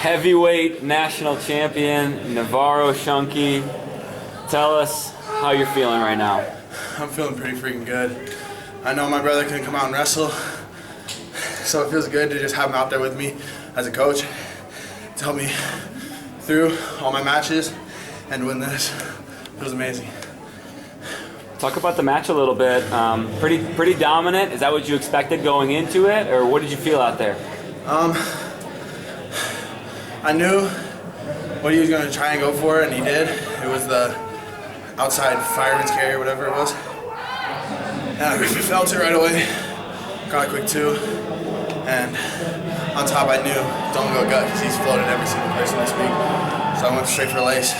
heavyweight national champion, Navarro Schunke. Tell us how you're feeling right now. I'm feeling pretty freaking good. I know my brother couldn't come out and wrestle, so it feels good to just have him out there with me as a coach to help me through all my matches and win this. It feels amazing. Talk about the match a little bit. Pretty dominant. Is that what you expected going into it, or what did you feel out there? I knew what he was going to try and go for, and he did. It was the outside fireman's carry, whatever it was. And I felt it right away. Got a quick 2. And on top, I knew don't go gut because he's floated every single person this week. So I went straight for lace.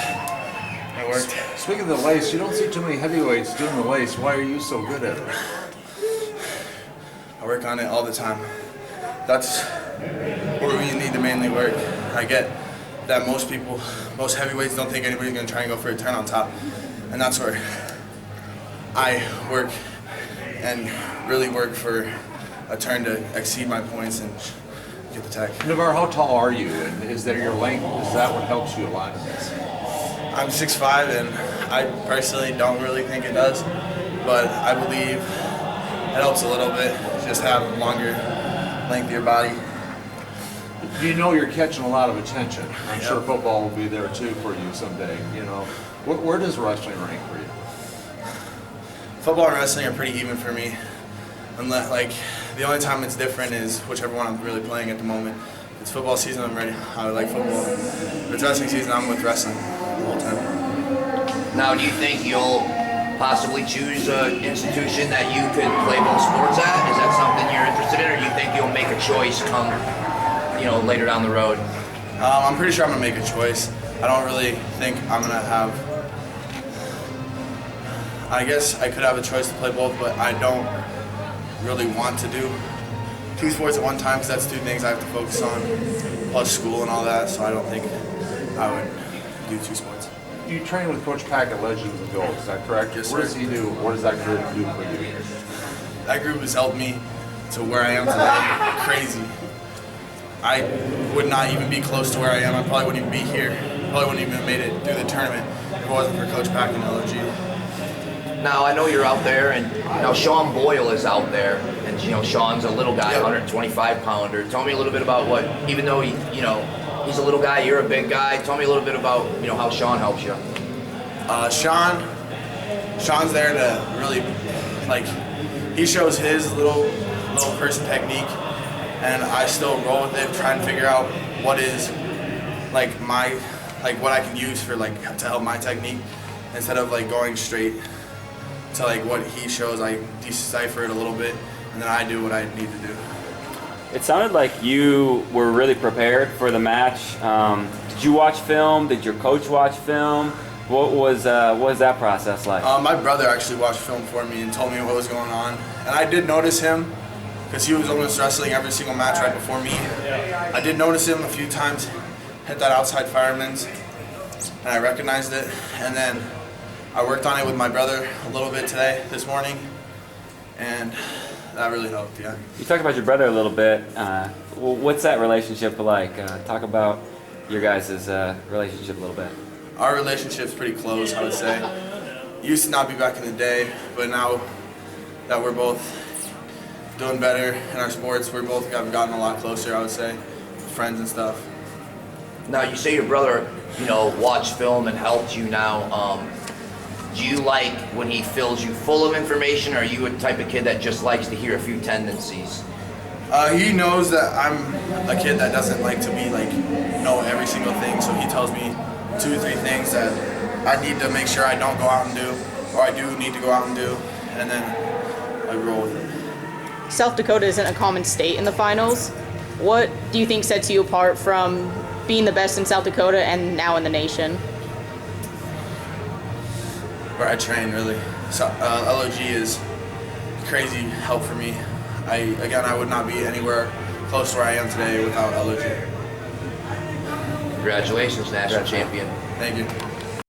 It worked. Speaking of the lace, you don't see too many heavyweights doing the lace. Why are you so good at it? I work on it all the time. That's where we need to mainly work. I get that most heavyweights don't think anybody's going to try and go for a turn on top. And that's where I work and really work for a turn to exceed my points and get the tech. Navarro, how tall are you? And is that your length? Is that what helps you a lot? I'm 6'5", and I personally don't really think it does, but I believe it helps a little bit. Just have longer, lengthier body. You know you're catching a lot of attention. I'm sure football will be there too for you someday. You know, where does wrestling rank for you? Football and wrestling are pretty even for me. Unless, like, the only time it's different is whichever one I'm really playing at the moment. If it's football season, I'm ready. I like football. If it's wrestling season, I'm with wrestling the whole time. Now, do you think you'll possibly choose an institution that you could play both sports at? Is that something you're interested in, or do you think you'll make a choice come, later down the road? I'm pretty sure I'm gonna make a choice. I don't really think I'm gonna have. I guess I could have a choice to play both, but I don't really want to do 2 sports at one time because that's 2 things I have to focus on, plus school and all that. So I don't think I would do 2 sports. You train with Coach Pack at Legends and Gold, is that correct? Yes, What sir. does he do? What does that group do for you? That group has helped me to where I am today. Crazy. I would not even be close to where I am. I probably wouldn't even be here. Probably wouldn't even have made it through the tournament if it wasn't for Coach Pack and LOG. Now, I know you're out there, and now Sean Boyle is out there, and Sean's a little guy, 125-pounder. Tell me a little bit about what, even though he's a little guy, you're a big guy. Tell me a little bit about how Sean helps you. Sean's there to really, he shows his little person technique, and I still roll with it, try and figure out what is what I can use for to help my technique, instead of going straight to what he shows. I decipher it a little bit, and then I do what I need to do. It sounded like you were really prepared for the match. Did you watch film? Did your coach watch film? What was that process like? My brother actually watched film for me and told me what was going on, and I did notice him because he was almost wrestling every single match right before me. I did notice him a few times hit that outside fireman's, and I recognized it, and then I worked on it with my brother a little bit this morning, and that really helped, yeah. You talked about your brother a little bit. What's that relationship like? Talk about your guys' relationship a little bit. Our relationship's pretty close, I would say. It used to not be back in the day, but now that we're both doing better in our sports, we both have gotten a lot closer, I would say, friends and stuff. Now, you say your brother, watched film and helped you now. Do you like when he fills you full of information, or are you a type of kid that just likes to hear a few tendencies? He knows that I'm a kid that doesn't like to know every single thing, so he tells me 2 or 3 things that I need to make sure I don't go out and do, or I do need to go out and do, and then I roll with it. South Dakota isn't a common state in the finals. What do you think sets you apart from being the best in South Dakota and now in the nation? Where I train, really. So, LOG is crazy help for me. I would not be anywhere close to where I am today without LOG. Congratulations, national champion. Thank you.